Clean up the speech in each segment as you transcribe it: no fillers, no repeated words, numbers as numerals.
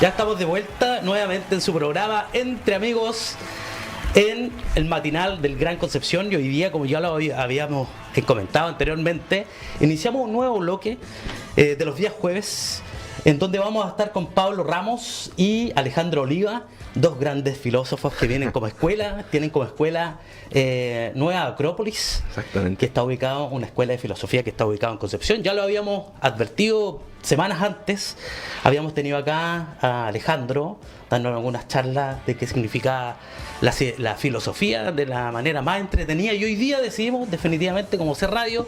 Ya estamos de vuelta nuevamente en su programa Entre Amigos en el matinal del Gran Concepción, y hoy día, como ya lo habíamos comentado anteriormente, iniciamos un nuevo bloque de los días jueves, en donde vamos a estar con Pablo Ramos y Alejandro Oliva, dos grandes filósofos que tienen como escuela Nueva Acrópolis. Exactamente. Que está ubicado, una escuela de filosofía que está ubicada en Concepción. Ya lo habíamos advertido semanas antes, habíamos tenido acá a Alejandro dándonos algunas charlas de qué significa la filosofía de la manera más entretenida, y hoy día decidimos definitivamente, como C Radio,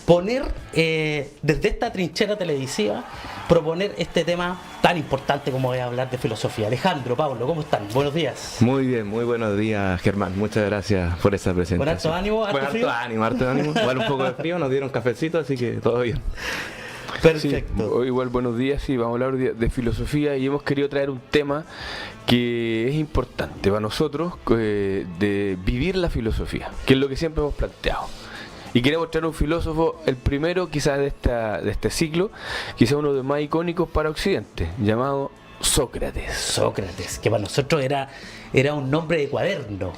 poner desde esta trinchera televisiva, proponer este tema tan importante como es hablar de filosofía. Alejandro, Pablo, ¿cómo están? Buenos días. Muy bien, muy buenos días, Germán. Muchas gracias por esa presentación. Con harto ánimo, harto frío. Harto ánimo. Igual un poco de frío, nos dieron cafecito, así que todo bien. Perfecto. Sí, igual buenos días, sí, vamos a hablar de filosofía, y hemos querido traer un tema que es importante para nosotros, de vivir la filosofía, que es lo que siempre hemos planteado. Y queremos traer un filósofo, el primero quizás de este ciclo, quizás uno de los más icónicos para Occidente, llamado Sócrates. Sócrates, que para nosotros era un nombre de cuaderno,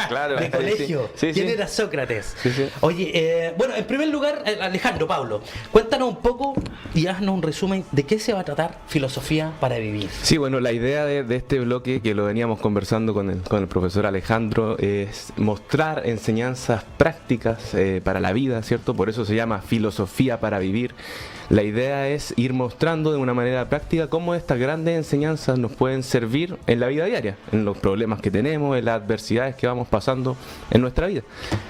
Claro, de colegio. sí. ¿Quién era Sócrates? Sí. Oye, bueno, en primer lugar, Alejandro, Pablo, cuéntanos un poco y haznos un resumen de qué se va a tratar Filosofía para Vivir. Sí, bueno, la idea de este bloque, que lo veníamos conversando con el profesor Alejandro, es mostrar enseñanzas prácticas para la vida, ¿cierto? Por eso se llama Filosofía para Vivir. La idea es ir mostrando de una manera práctica cómo estas grandes enseñanzas nos pueden servir en la vida diaria, en los problemas que tenemos, en las adversidades que vamos pasando en nuestra vida.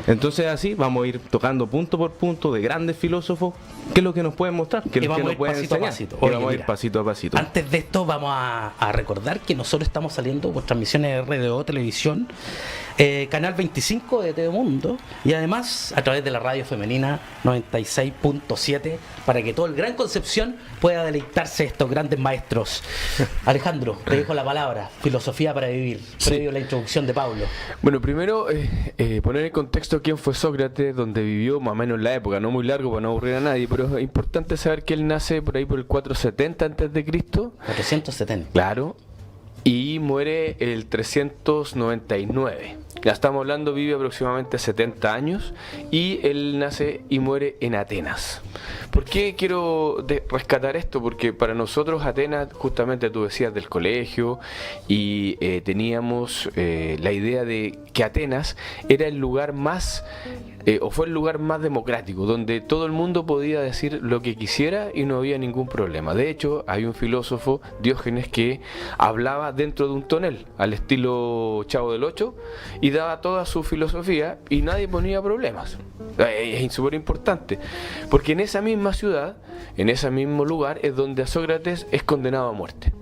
Entonces así vamos a ir tocando punto por punto de grandes filósofos, qué es lo que nos pueden mostrar, qué es lo que nos pueden enseñar. Pasito. Y Oye, vamos a ir mira, pasito a pasito. Antes de esto vamos a recordar que nosotros estamos saliendo por transmisiones de RDO Televisión, Canal 25 de Telemundo, y además a través de la radio femenina 96.7, para que todo el Gran Concepción pueda deleitarse de estos grandes maestros. Alejandro, te dejo la palabra. Filosofía para Vivir, previo a la introducción de Pablo. Bueno, primero poner en contexto quién fue Sócrates, donde vivió más o menos en la época, no muy largo para no aburrir a nadie, pero es importante saber que él nace por ahí por el 470 a.C. 470. Claro, y muere el 399. Ya estamos hablando, vive aproximadamente 70 años, y él nace y muere en Atenas. ¿Por qué quiero rescatar esto? Porque para nosotros Atenas, justamente tú decías del colegio, y teníamos la idea de que Atenas era el lugar más, o fue el lugar más democrático, donde todo el mundo podía decir lo que quisiera y no había ningún problema. De hecho, hay un filósofo, Diógenes, que hablaba dentro de un tonel, al estilo Chavo del Ocho, y daba toda su filosofía y nadie ponía problemas. Es súper importante, porque en esa misma ciudad, en ese mismo lugar, es donde a Sócrates es condenado a muerte.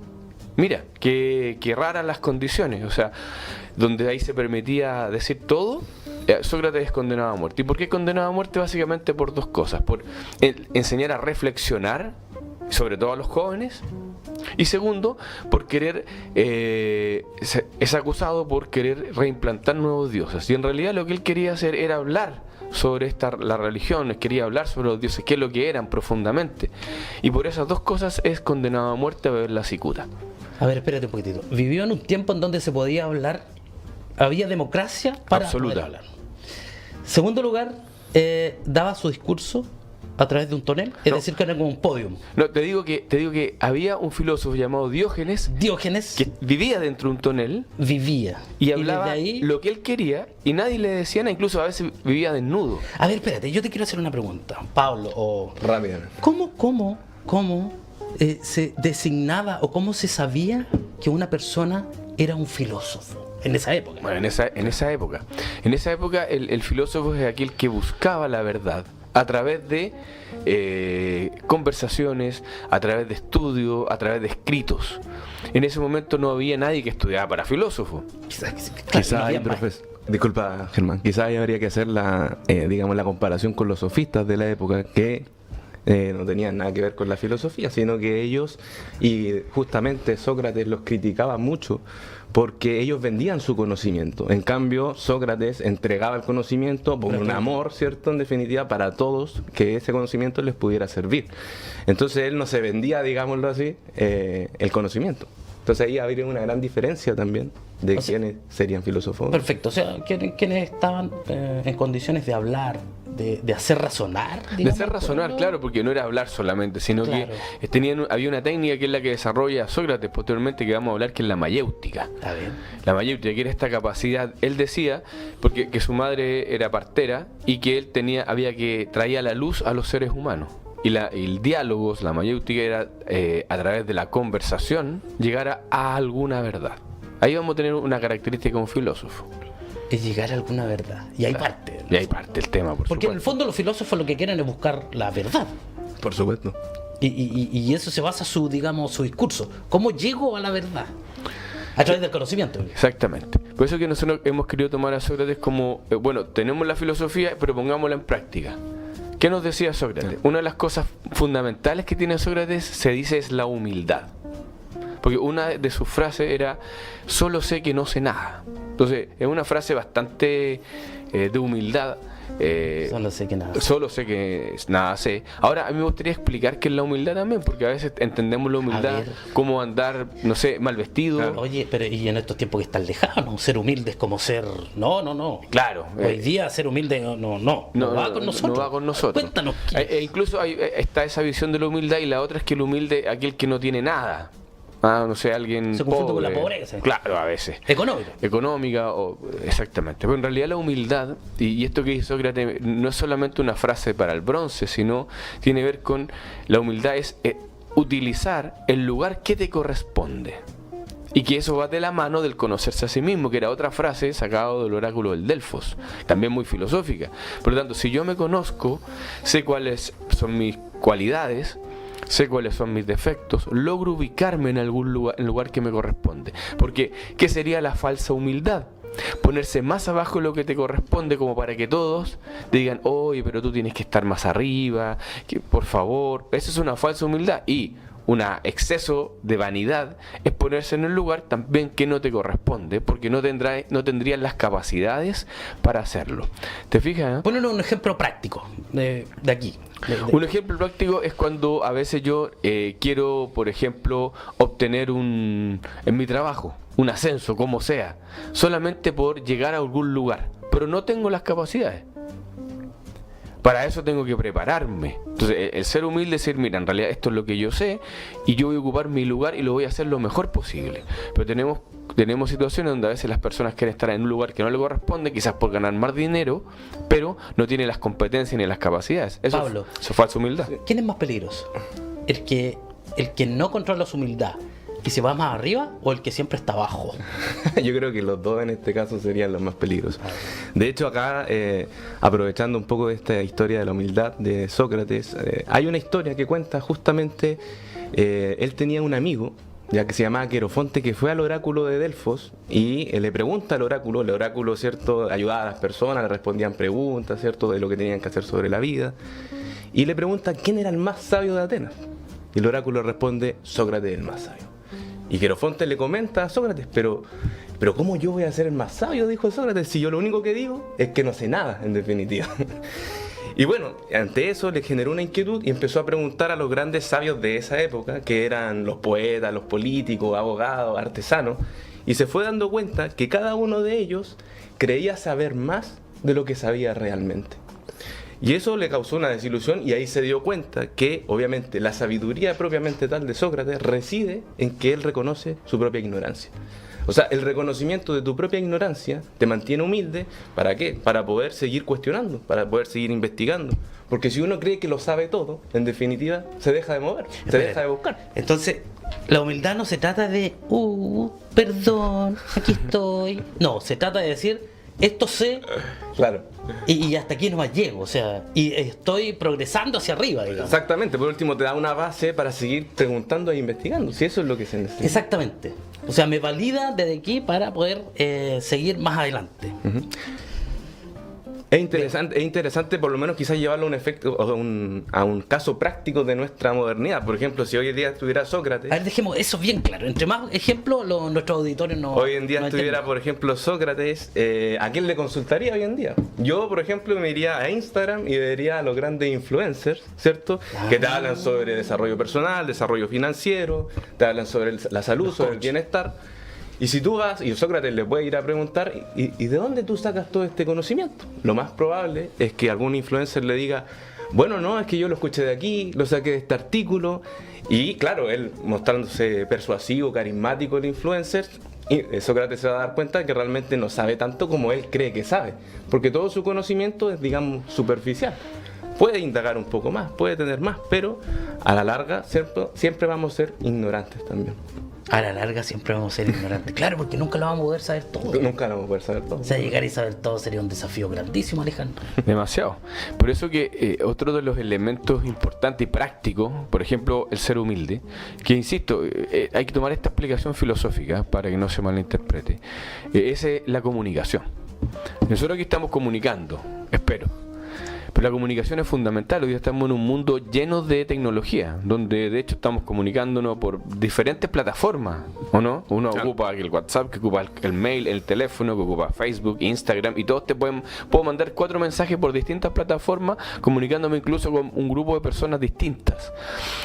Mira, qué raras las condiciones, o sea, donde ahí se permitía decir todo, Sócrates es condenado a muerte. ¿Y por qué es condenado a muerte? Básicamente por dos cosas: por enseñar a reflexionar, sobre todo a los jóvenes, y segundo, por querer, es acusado por querer reimplantar nuevos dioses, y en realidad lo que él quería hacer era hablar sobre las religiones, quería hablar sobre los dioses, qué es lo que eran profundamente, y por esas dos cosas es condenado a muerte a beber la cicuta. A ver, espérate un poquitito. Vivió en un tiempo en donde se podía hablar, había democracia para absoluta. poder hablar. Segundo lugar, daba su discurso a través de un tonel, es decir, que era como un podium. No, te digo que había un filósofo llamado Diógenes que vivía dentro de un tonel, vivía y hablaba desde ahí lo que él quería y nadie le decía nada, incluso a veces vivía desnudo. A ver, espérate, yo te quiero hacer una pregunta, Pablo, o Rápido. ¿Cómo se designaba o cómo se sabía que una persona era un filósofo en esa época? Bueno, en esa época el filósofo es aquel que buscaba la verdad a través de conversaciones, a través de estudios, a través de escritos. En ese momento no había nadie que estudiaba para filósofo. Quizás Disculpa, Germán, quizás habría que hacer la comparación con los sofistas de la época, que no tenían nada que ver con la filosofía, sino que ellos, y justamente Sócrates los criticaba mucho, porque ellos vendían su conocimiento. En cambio, Sócrates entregaba el conocimiento por un amor, ¿cierto? En definitiva, para todos, que ese conocimiento les pudiera servir. Entonces él no se vendía, digámoslo así, el conocimiento. Entonces ahí habría una gran diferencia también de quiénes serían filósofos. Perfecto, o sea, quienes estaban en condiciones de hablar, de hacer razonar. De hacer razonar, claro, porque no era hablar solamente, sino que había una técnica que es la que desarrolla Sócrates posteriormente, que vamos a hablar, que es la mayéutica. Está bien. La mayéutica, que era esta capacidad, él decía, porque que su madre era partera y que él traía la luz a los seres humanos. Y el diálogo, la mayéutica, era a través de la conversación llegar a alguna verdad. Ahí vamos a tener una característica de un filósofo. Es llegar a alguna verdad. Y ahí parte. Y ahí parte el tema, por Porque supuesto. en el fondo los filósofos lo que quieren es buscar la verdad. Por supuesto. Y eso se basa su discurso. ¿Cómo llego a la verdad? A través del conocimiento. Exactamente. Por eso que nosotros hemos querido tomar a Sócrates como, bueno, tenemos la filosofía, pero pongámosla en práctica. ¿Qué nos decía Sócrates? Una de las cosas fundamentales que tiene Sócrates, se dice, es la humildad. Porque una de sus frases era, solo sé que no sé nada. Entonces, es una frase bastante de humildad. Solo sé que nada. Solo sé que nada sé. Ahora, a mí me gustaría explicar qué es la humildad también, porque a veces entendemos la humildad como andar, no sé, mal vestido. Claro. Oye, pero y en estos tiempos que están lejanos, ser humilde es como ser... No. Claro. Hoy día ser humilde no va con nosotros. No va con nosotros. Cuéntanos. Incluso está esa visión de la humildad, y la otra es que el humilde, aquel que no tiene nada. No sé, alguien se confunde con la pobreza. Claro, a veces. Económica, exactamente. Pero en realidad la humildad, y esto que dice Sócrates, no es solamente una frase para el bronce, sino tiene que ver con la humildad, es utilizar el lugar que te corresponde. Y que eso va de la mano del conocerse a sí mismo, que era otra frase sacada del oráculo del Delfos, también muy filosófica. Por lo tanto, si yo me conozco, sé cuáles son mis cualidades, sé cuáles son mis defectos, logro ubicarme en algún lugar, en el lugar que me corresponde. Porque, ¿qué sería la falsa humildad? Ponerse más abajo de lo que te corresponde, como para que todos te digan, oye, pero tú tienes que estar más arriba, que, por favor. Eso es una falsa humildad. Y un exceso de vanidad es ponerse en un lugar también que no te corresponde, porque no tendrías las capacidades para hacerlo. ¿Te fijas? Ponerle un ejemplo práctico de aquí. Un ejemplo práctico es cuando a veces yo quiero, por ejemplo, obtener en mi trabajo un ascenso, como sea, solamente por llegar a algún lugar, pero no tengo las capacidades. Para eso tengo que prepararme. Entonces, el ser humilde es decir, mira, en realidad esto es lo que yo sé y yo voy a ocupar mi lugar y lo voy a hacer lo mejor posible. Pero tenemos situaciones donde a veces las personas quieren estar en un lugar que no le corresponde, quizás por ganar más dinero, pero no tienen las competencias ni las capacidades. Eso es falsa humildad. ¿Quién es más peligroso? ¿El que no controla su humildad y se va más arriba, o el que siempre está abajo? Yo creo que los dos en este caso serían los más peligrosos. De hecho, acá, aprovechando un poco de esta historia de la humildad de Sócrates, hay una historia que cuenta justamente, él tenía un amigo, ya que se llamaba Querofonte, que fue al oráculo de Delfos y le pregunta al oráculo, el oráculo, ¿cierto?, ayudaba a las personas, le respondían preguntas, ¿cierto?, de lo que tenían que hacer sobre la vida, y le pregunta quién era el más sabio de Atenas, y el oráculo responde, Sócrates el más sabio. Y Querofonte le comenta a Sócrates, pero ¿cómo yo voy a ser el más sabio?, dijo Sócrates, si yo lo único que digo es que no sé nada, en definitiva. Y bueno, ante eso le generó una inquietud y empezó a preguntar a los grandes sabios de esa época, que eran los poetas, los políticos, abogados, artesanos, y se fue dando cuenta que cada uno de ellos creía saber más de lo que sabía realmente. Y eso le causó una desilusión, y ahí se dio cuenta que, obviamente, la sabiduría propiamente tal de Sócrates reside en que él reconoce su propia ignorancia. O sea, el reconocimiento de tu propia ignorancia te mantiene humilde. ¿Para qué? Para poder seguir cuestionando, para poder seguir investigando. Porque si uno cree que lo sabe todo, en definitiva, se deja de mover, se deja de buscar. Entonces, la humildad no se trata de, perdón, aquí estoy. No, se trata de decir, esto sé, claro, y hasta aquí nomás llego, o sea, y estoy progresando hacia arriba, digamos. Exactamente, por último te da una base para seguir preguntando e investigando, si eso es lo que se necesita. Exactamente, o sea, me valida desde aquí para poder seguir más adelante. Es interesante por lo menos quizás llevarlo a un efecto, a un caso práctico de nuestra modernidad. Por ejemplo, si hoy en día estuviera Sócrates. A ver, dejemos eso bien claro. Entre más ejemplos, nuestros auditores no. Hoy en día no estuviera, entienden. por ejemplo, Sócrates, ¿a quién le consultaría hoy en día? Yo, por ejemplo, me iría a Instagram y vería a los grandes influencers, ¿cierto? Que te hablan sobre desarrollo personal, desarrollo financiero, te hablan sobre la salud, sobre el bienestar. Y si tú vas, y Sócrates le puede ir a preguntar, ¿y de dónde tú sacas todo este conocimiento? Lo más probable es que algún influencer le diga, bueno, no, es que yo lo escuché de aquí, lo saqué de este artículo. Y claro, él mostrándose persuasivo, carismático el influencer, y Sócrates se va a dar cuenta que realmente no sabe tanto como él cree que sabe. Porque todo su conocimiento es, digamos, superficial. Puede indagar un poco más, puede tener más, pero a la larga siempre vamos a ser ignorantes también. A la larga siempre vamos a ser ignorantes. Claro, porque nunca lo vamos a poder saber todo. Nunca lo vamos a poder saber todo. O sea, llegar y saber todo sería un desafío grandísimo, Alejandro. Demasiado. Por eso que otro de los elementos importantes y prácticos, por ejemplo, el ser humilde, que insisto, hay que tomar esta explicación filosófica para que no se malinterprete, es la comunicación. Nosotros aquí estamos comunicando, espero. Pero la comunicación es fundamental. Hoy día estamos en un mundo lleno de tecnología, donde de hecho estamos comunicándonos por diferentes plataformas, ¿o no? Uno ocupa el WhatsApp, que ocupa el mail, el teléfono, que ocupa Facebook, Instagram, y todos puedo mandar 4 mensajes por distintas plataformas, comunicándome incluso con un grupo de personas distintas.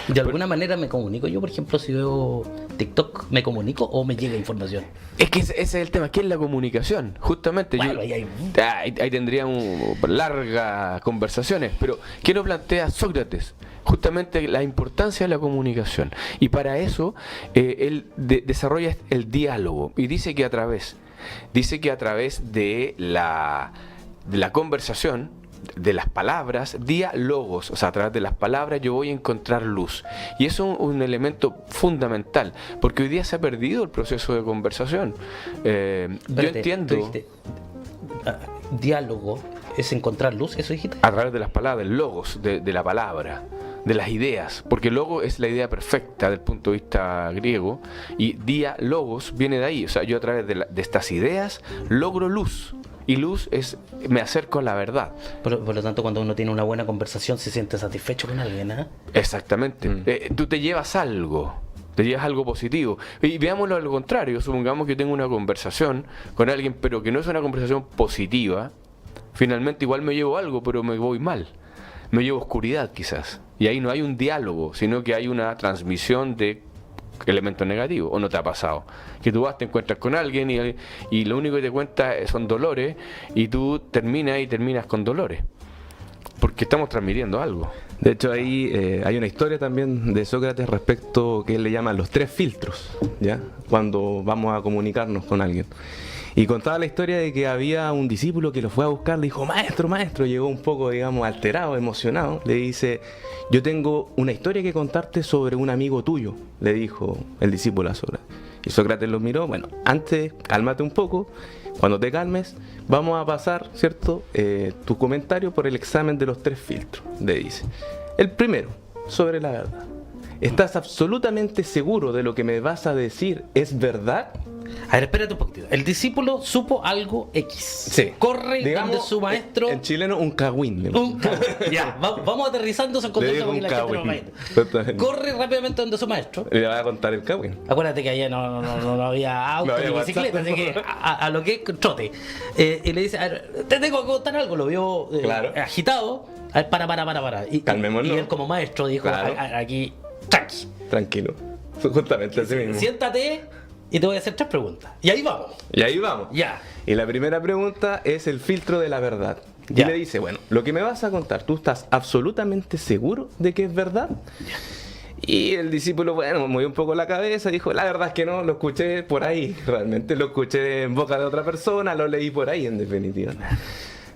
De alguna manera me comunico. Yo, por ejemplo, si veo TikTok, ¿me comunico o me llega información? Es que ese es el tema, ¿qué es la comunicación? Justamente Bueno, ahí tendríamos largas conversaciones, pero ¿qué nos plantea Sócrates? Justamente la importancia de la comunicación. Y para eso él desarrolla el diálogo y dice que a través de la conversación, de las palabras, diálogos, o sea, a través de las palabras yo voy a encontrar luz. Y eso es un elemento fundamental, porque hoy día se ha perdido el proceso de conversación. Yo entiendo... Diálogo es encontrar luz, ¿eso dijiste? A través de las palabras, logos, de la palabra, de las ideas, porque logo es la idea perfecta desde el punto de vista griego, y diálogos viene de ahí, o sea, yo a través de estas ideas logro luz. Y luz es, me acerco a la verdad. Por lo tanto, cuando uno tiene una buena conversación, se siente satisfecho con alguien, ¿eh? Exactamente. Tú te llevas algo positivo. Y veámoslo al contrario. Supongamos que tengo una conversación con alguien, pero que no es una conversación positiva. Finalmente igual me llevo algo, pero me voy mal. Me llevo oscuridad quizás. Y ahí no hay un diálogo, sino que hay una transmisión de elementos negativos. ¿O no te ha pasado? Que tú vas, te encuentras con alguien y lo único que te cuenta son dolores, y tú terminas con dolores. Porque estamos transmitiendo algo. De hecho, ahí hay una historia también de Sócrates respecto que él le llama los 3 filtros, ¿ya? Cuando vamos a comunicarnos con alguien. Y contaba la historia de que había un discípulo que lo fue a buscar, le dijo, maestro, llegó un poco, digamos, alterado, emocionado. Le dice, yo tengo una historia que contarte sobre un amigo tuyo, le dijo el discípulo a Sócrates. Y Sócrates lo miró, bueno, antes, cálmate un poco, cuando te calmes, vamos a pasar, ¿cierto?, tu comentario por el examen de los 3 filtros, le dice. El primero, sobre la verdad. ¿Estás absolutamente seguro de lo que me vas a decir es verdad? A ver, espérate un poquitito. El discípulo supo algo X. Sí. Corre Digamos, donde su maestro. en chileno, un cagüín. Ya, vamos aterrizando en contexto para que la gente no vaya. Totalmente. Corre rápidamente donde su maestro. Le va a contar el cagüín. Acuérdate que allá no había auto No había ni bicicleta, WhatsApp. así que a lo que es trote. Y le dice, a ver, te tengo que contar algo. Lo vio Claro. agitado. A ver, para. Calmémonos. Y él como maestro dijo, Claro. aquí, tranqui. Tranquilo. Justamente así mismo. Siéntate y te voy a hacer 3 preguntas. Y ahí vamos. Y ahí vamos. Ya. Y la primera pregunta es el filtro de la verdad. Y Ya. le dice, bueno, lo que me vas a contar, ¿tú estás absolutamente seguro de que es verdad? Y el discípulo, bueno, movió un poco la cabeza, dijo, la verdad es que no, lo escuché por ahí, realmente lo escuché en boca de otra persona, lo leí por ahí en definitiva.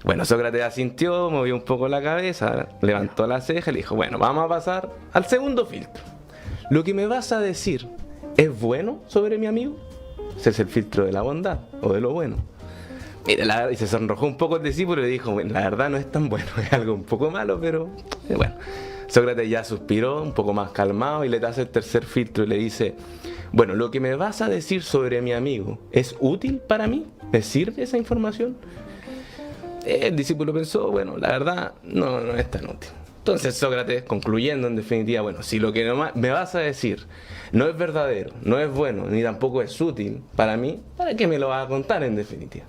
Bueno, Sócrates asintió, movió un poco la cabeza, levantó la ceja y le dijo, bueno, vamos a pasar al segundo filtro. ¿Lo que me vas a decir es bueno sobre mi amigo? Ese es el filtro de la bondad o de lo bueno. Mira, y se sonrojó un poco el discípulo y le dijo, bueno, la verdad no es tan bueno, es algo un poco malo, pero bueno. Sócrates ya suspiró, un poco más calmado, y le hace el tercer filtro y le dice, bueno, lo que me vas a decir sobre mi amigo, ¿es útil para mí? ¿Me sirve esa información? El discípulo pensó, bueno, la verdad no es tan útil. Entonces Sócrates, concluyendo en definitiva, bueno, si lo que me vas a decir no es verdadero, no es bueno, ni tampoco es útil para mí, ¿para qué me lo vas a contar en definitiva?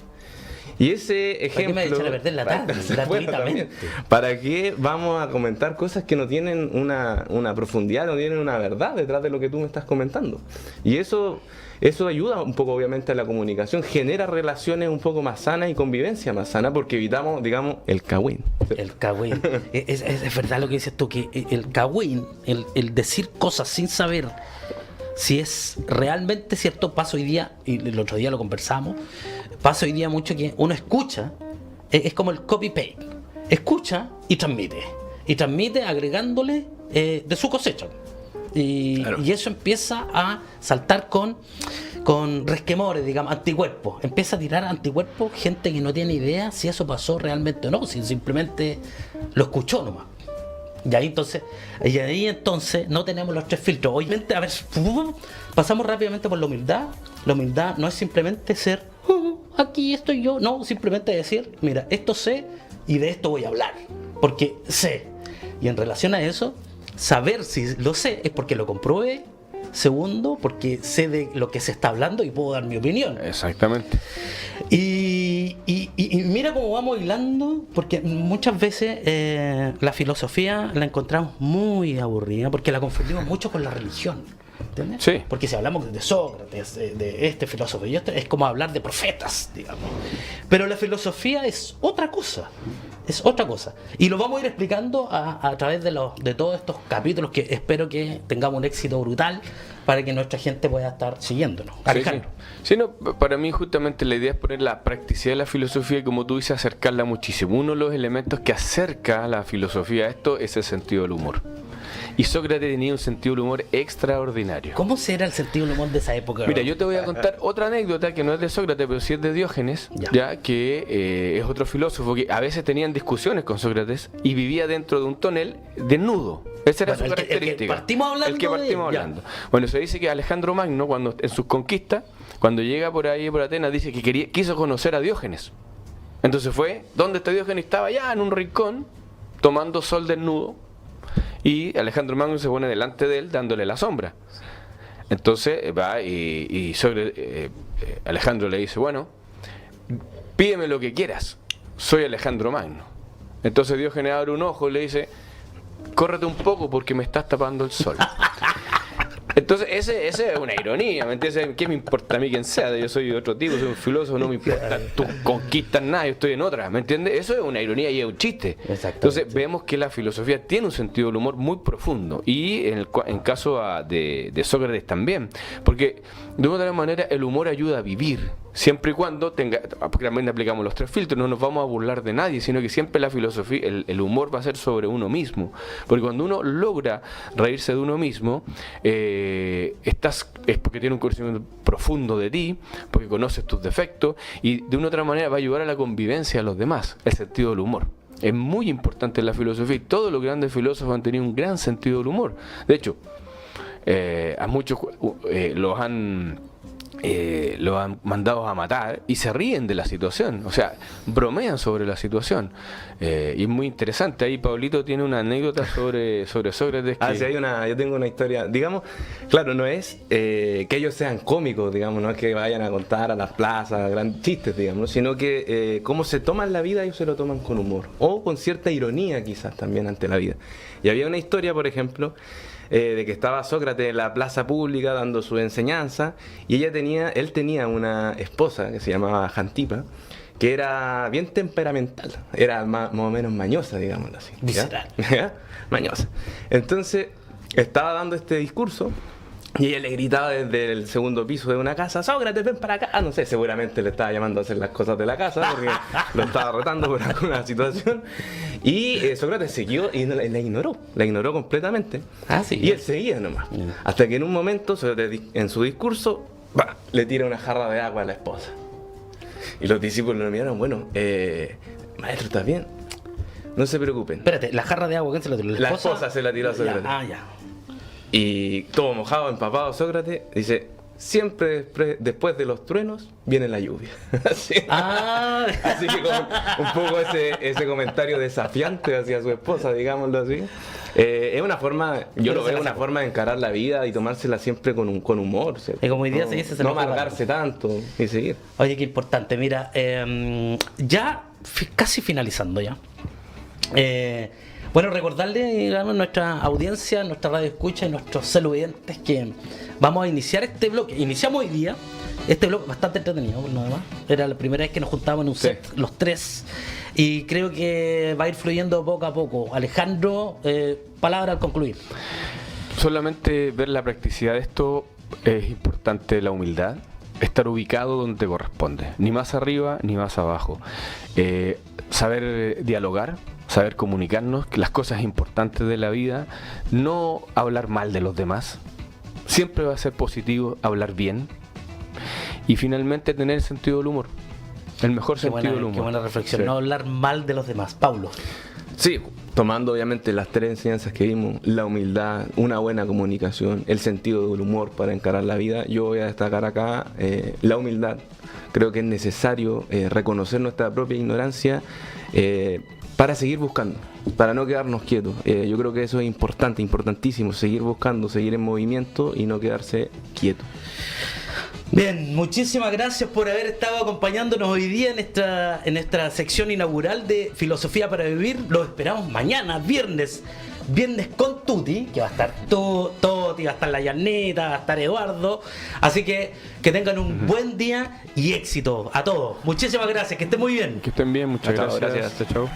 Y ese ejemplo... ¿Para qué me echan a perder la tarde, gratuitamente? ¿Para qué vamos a comentar cosas que no tienen una profundidad, no tienen una verdad detrás de lo que tú me estás comentando? Y eso ayuda un poco, obviamente, a la comunicación, genera relaciones un poco más sanas y convivencia más sana, porque evitamos, digamos, el cagüín. El cagüín. Es verdad lo que dices tú, que el cagüín, el decir cosas sin saber si es realmente cierto, pasa hoy día, y el otro día lo conversamos, pasa hoy día mucho que uno escucha, es como el copy-paste, escucha y transmite agregándole de su cosecha. Claro. Y eso empieza a saltar con resquemores, digamos, anticuerpos. Empieza a tirar anticuerpos gente que no tiene idea si eso pasó realmente o no, si simplemente lo escuchó nomás. Y ahí entonces no tenemos los 3 filtros. Obviamente, a ver, pasamos rápidamente por la humildad. La humildad no es simplemente ser, aquí estoy yo. No, simplemente decir, mira, esto sé y de esto voy a hablar, porque sé. Y en relación a eso, saber si lo sé es porque lo comprobé. Segundo, porque sé de lo que se está hablando y puedo dar mi opinión. Exactamente. Y mira cómo vamos hilando, porque muchas veces la filosofía la encontramos muy aburrida, porque la confundimos mucho con la religión. ¿Entiendes? Sí. Porque si hablamos de Sócrates, de este filósofo y este, es como hablar de profetas, digamos. Pero la filosofía es otra cosa. Es otra cosa. Y lo vamos a ir explicando a través de todos estos capítulos, que espero que tengamos un éxito brutal para que nuestra gente pueda estar siguiéndonos. Alejandro. Sí, no, para mí justamente la idea es poner la practicidad de la filosofía y, como tú dices, acercarla muchísimo. Uno de los elementos que acerca a la filosofía a esto es el sentido del humor. Y Sócrates tenía un sentido del humor extraordinario. ¿Cómo será el sentido del humor de esa época? Mira, yo te voy a contar otra anécdota que no es de Sócrates, pero sí es de Diógenes, ya que es otro filósofo que a veces tenían discusiones con Sócrates y vivía dentro de un tonel desnudo. Esa era su característica. El que partimos hablando. Bueno, se dice que Alejandro Magno, cuando en sus conquistas, cuando llega por ahí por Atenas, dice que quiso conocer a Diógenes. Entonces fue, ¿dónde está Diógenes? Estaba allá en un rincón, tomando sol desnudo. Y Alejandro Magno se pone delante de él dándole la sombra. Entonces va y Alejandro le dice, bueno, pídeme lo que quieras, soy Alejandro Magno. Entonces Diógenes abre un ojo y le dice, córrete un poco porque me estás tapando el sol. Entonces, ese es una ironía, ¿me entiendes? ¿Qué me importa a mí quién sea? Yo soy otro tipo, soy un filósofo, no me importa tus conquistas, nada, yo estoy en otra, ¿me entiendes? Eso es una ironía y es un chiste. Entonces, vemos que la filosofía tiene un sentido del humor muy profundo, y en caso de Sócrates también, porque de una otra manera el humor ayuda a vivir, siempre y cuando también aplicamos los 3 filtros, no nos vamos a burlar de nadie, sino que siempre la filosofía, el humor va a ser sobre uno mismo, porque cuando uno logra reírse de uno mismo, es porque tiene un conocimiento profundo de ti, porque conoces tus defectos, y de una otra manera va a ayudar a la convivencia de los demás, el sentido del humor. Es muy importante en la filosofía, y todos los grandes filósofos han tenido un gran sentido del humor. De hecho, a muchos los han mandado a matar y se ríen de la situación, o sea, bromean sobre la situación, y es muy interesante. Ahí Pablito tiene una anécdota sobre Sócrates que... Sí, yo tengo una historia, digamos, claro, no es que ellos sean cómicos, digamos, no es que vayan a contar a las plazas grandes chistes, digamos, sino que cómo se toman la vida, ellos se lo toman con humor, o con cierta ironía quizás también ante la vida. Y había una historia, por ejemplo, de que estaba Sócrates en la plaza pública dando su enseñanza, y él tenía una esposa que se llamaba Jantipa, que era bien temperamental, era más o menos mañosa, digámoslo así. ¿Ya? Mañosa. Entonces, estaba dando este discurso, y ella le gritaba desde el segundo piso de una casa, Sócrates, ven para acá. No sé, seguramente le estaba llamando a hacer las cosas de la casa, porque lo estaba retando por alguna situación. Y Sócrates siguió y la ignoró completamente. Sí. Y él seguía nomás. Hasta que en un momento, en su discurso, le tira una jarra de agua a la esposa. Y los discípulos lo miraron, bueno, maestro, ¿estás bien? No se preocupen. Espérate, ¿la jarra de agua quién se la tiró? La esposa se la tiró a Sócrates. Ya. Y todo mojado, empapado, Sócrates dice, siempre después de los truenos viene la lluvia. Así, así que un poco ese comentario desafiante hacia su esposa, digámoslo así. Es una forma, yo lo veo una forma de encarar la vida y tomársela siempre con humor, ¿cierto? Y como hoy día se dice, no amargarse tanto y seguir. Oye, qué importante. Mira, ya casi finalizando ya. Bueno, recordarle, digamos, a nuestra audiencia, nuestra radio escucha y nuestros televidentes que vamos a iniciar este bloque. Iniciamos hoy día este bloque bastante entretenido, por lo demás. Era la primera vez que nos juntábamos en un set, los tres. Y creo que va a ir fluyendo poco a poco. Alejandro, palabra al concluir. Solamente ver la practicidad de esto. Es importante la humildad, estar ubicado donde corresponde, ni más arriba ni más abajo. Saber dialogar, saber comunicarnos, que las cosas importantes de la vida, no hablar mal de los demás, siempre va a ser positivo hablar bien, y finalmente tener sentido del humor, el mejor sentido del humor. Qué buena reflexión, sí. No hablar mal de los demás. Paulo. Sí, tomando obviamente las tres enseñanzas que vimos, la humildad, una buena comunicación, el sentido del humor para encarar la vida, yo voy a destacar acá la humildad. Creo que es necesario reconocer nuestra propia ignorancia para seguir buscando, para no quedarnos quietos. Yo creo que eso es importante, importantísimo, seguir buscando, seguir en movimiento y no quedarse quieto. Bien, muchísimas gracias por haber estado acompañándonos hoy día en esta sección inaugural de Filosofía para Vivir. Los esperamos mañana, viernes con Tuti, que va a estar Toti, va a estar la Yaneta, va a estar Eduardo. Así que tengan un buen día y éxito a todos. Muchísimas gracias, que estén muy bien. Que estén bien, muchas Chao, gracias. gracias. Chao.